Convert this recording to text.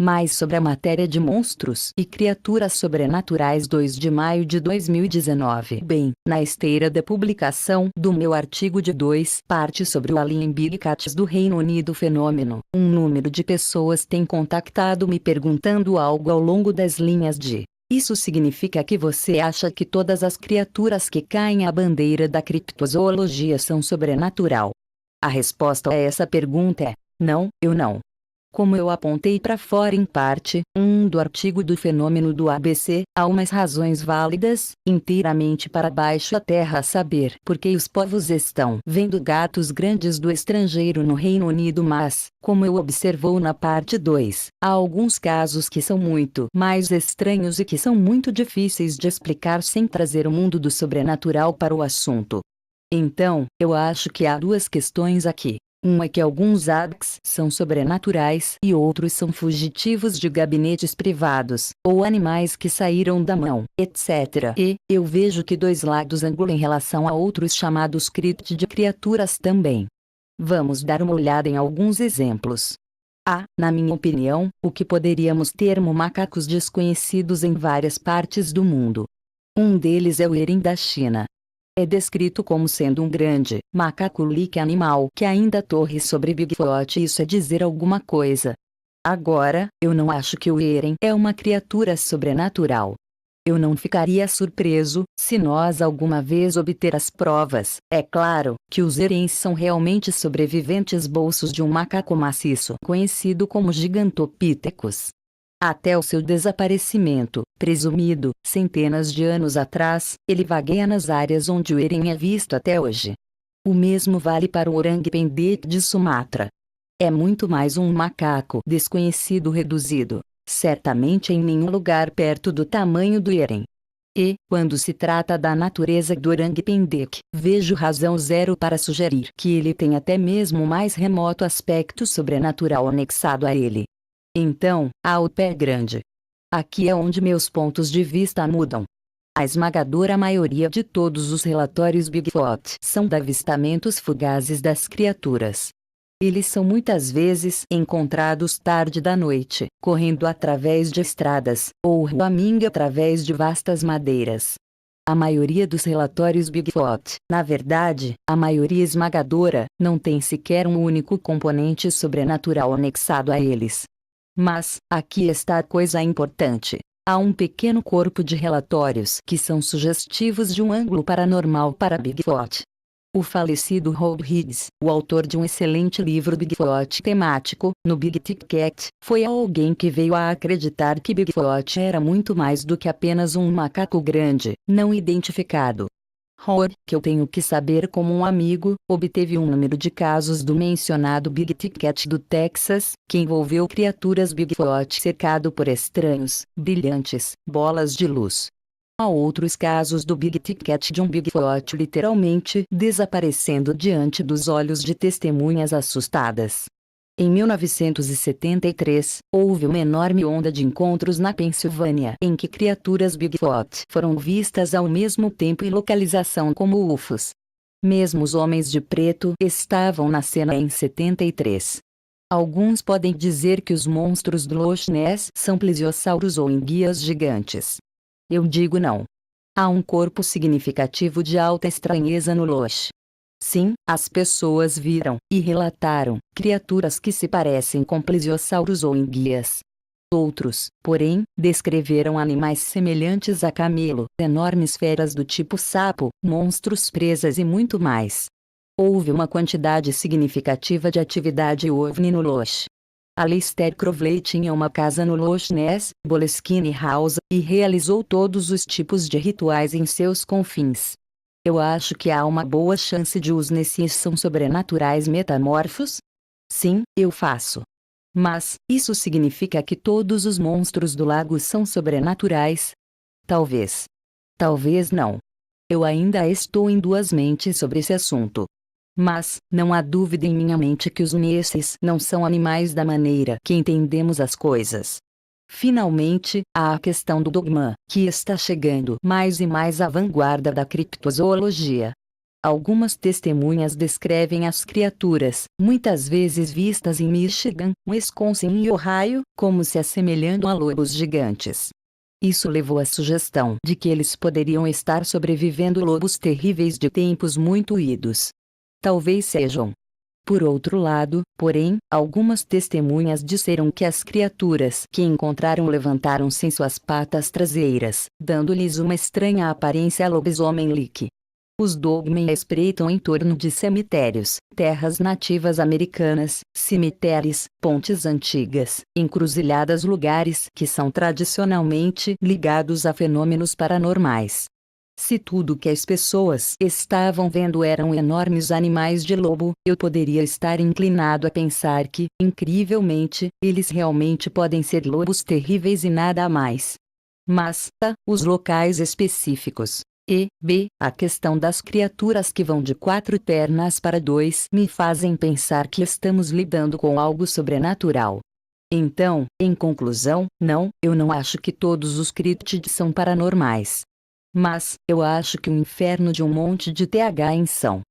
Mais sobre a matéria de monstros e criaturas sobrenaturais 2 de maio de 2019. Bem, na esteira da publicação do meu artigo de 2 partes sobre o Alien Big Cats do Reino Unido fenômeno, um número de pessoas tem contactado me perguntando algo ao longo das linhas de: isso significa que você acha que todas as criaturas que caem à bandeira da criptozoologia são sobrenatural? A resposta a essa pergunta é: não, eu não. Como eu apontei para fora em parte 1 do artigo do fenômeno do ABC, há umas razões válidas, inteiramente para baixo da terra a saber por que os povos estão vendo gatos grandes do estrangeiro no Reino Unido, mas, como eu observou na parte 2, há alguns casos que são muito mais estranhos e que são muito difíceis de explicar sem trazer o mundo do sobrenatural para o assunto. Então, eu acho que há duas questões aqui. Um é que alguns ADCs são sobrenaturais e outros são fugitivos de gabinetes privados, ou animais que saíram da mão, etc. E eu vejo que dois lados angulam em relação a outros chamados cryptid de criaturas também. Vamos dar uma olhada em alguns exemplos. Há, na minha opinião, o que poderíamos termo macacos desconhecidos em várias partes do mundo. Um deles é o Eren da China. É descrito como sendo um grande macaco-like animal que ainda torre sobre Bigfoot. Isso é dizer alguma coisa. Agora, eu não acho que o Eren é uma criatura sobrenatural. Eu não ficaria surpreso se nós alguma vez obter as provas. É claro que os Erens são realmente sobreviventes bolsos de um macaco maciço conhecido como Gigantopithecus. Até o seu desaparecimento, presumido, centenas de anos atrás, ele vagueia nas áreas onde o Eren é visto até hoje. O mesmo vale para o Orang Pendek de Sumatra. É muito mais um macaco desconhecido reduzido, certamente em nenhum lugar perto do tamanho do Eren. E, quando se trata da natureza do Orang Pendek, vejo razão zero para sugerir que ele tem até mesmo o mais remoto aspecto sobrenatural anexado a ele. Então, há o pé grande. Aqui é onde meus pontos de vista mudam. A esmagadora maioria de todos os relatórios Bigfoot são de avistamentos fugazes das criaturas. Eles são muitas vezes encontrados tarde da noite, correndo através de estradas, ou roaming através de vastas madeiras. A maioria dos relatórios Bigfoot, na verdade, a maioria esmagadora, não tem sequer um único componente sobrenatural anexado a eles. Mas, aqui está a coisa importante. Há um pequeno corpo de relatórios que são sugestivos de um ângulo paranormal para Bigfoot. O falecido Rob Higgs, o autor de um excelente livro Bigfoot temático, no Big Cat, foi alguém que veio a acreditar que Bigfoot era muito mais do que apenas um macaco grande, não identificado. Rob, que eu tenho que saber como um amigo, obteve um número de casos do mencionado Big Cat do Texas, que envolveu criaturas Bigfoot cercado por estranhos, brilhantes, bolas de luz. Há outros casos do Big Cat de um Bigfoot literalmente desaparecendo diante dos olhos de testemunhas assustadas. Em 1973, houve uma enorme onda de encontros na Pensilvânia em que criaturas Bigfoot foram vistas ao mesmo tempo em localização como UFOs. Mesmo os homens de preto estavam na cena em 73. Alguns podem dizer que os monstros do Loch Ness são plesiosauros ou enguias gigantes. Eu digo não. Há um corpo significativo de alta estranheza no Loch. Sim, as pessoas viram e relataram criaturas que se parecem com plesiosauros ou enguias. Outros, porém, descreveram animais semelhantes a camelo, enormes feras do tipo sapo, monstros presas e muito mais. Houve uma quantidade significativa de atividade OVNI no Loch. Aleister Crowley tinha uma casa no Loch Ness, Boleskine House, e realizou todos os tipos de rituais em seus confins. Eu acho que há uma boa chance de os Nessis são sobrenaturais metamorfos? Sim, eu faço. Mas, isso significa que todos os monstros do lago são sobrenaturais? Talvez. Talvez não. Eu ainda estou em duas mentes sobre esse assunto. Mas, não há dúvida em minha mente que os Nessis não são animais da maneira que entendemos as coisas. Finalmente, há a questão do dogma, que está chegando mais e mais à vanguarda da criptozoologia. Algumas testemunhas descrevem as criaturas, muitas vezes vistas em Michigan, Wisconsin e Ohio, como se assemelhando a lobos gigantes. Isso levou à sugestão de que eles poderiam estar sobrevivendo lobos terríveis de tempos muito idos. Talvez sejam. Por outro lado, porém, algumas testemunhas disseram que as criaturas que encontraram levantaram-se em suas patas traseiras, dando-lhes uma estranha aparência a lobisomem-like. Os dogmen espreitam em torno de cemitérios, terras nativas americanas, cemitérios, pontes antigas, encruzilhadas, lugares que são tradicionalmente ligados a fenômenos paranormais. Se tudo que as pessoas estavam vendo eram enormes animais de lobo, eu poderia estar inclinado a pensar que, incrivelmente, eles realmente podem ser lobos terríveis e nada mais. Mas, a, os locais específicos. E, b, a questão das criaturas que vão de 4 pernas para 2 me fazem pensar que estamos lidando com algo sobrenatural. Então, em conclusão, não, eu não acho que todos os críptides são paranormais. Mas, eu acho que o inferno de um monte de TH são.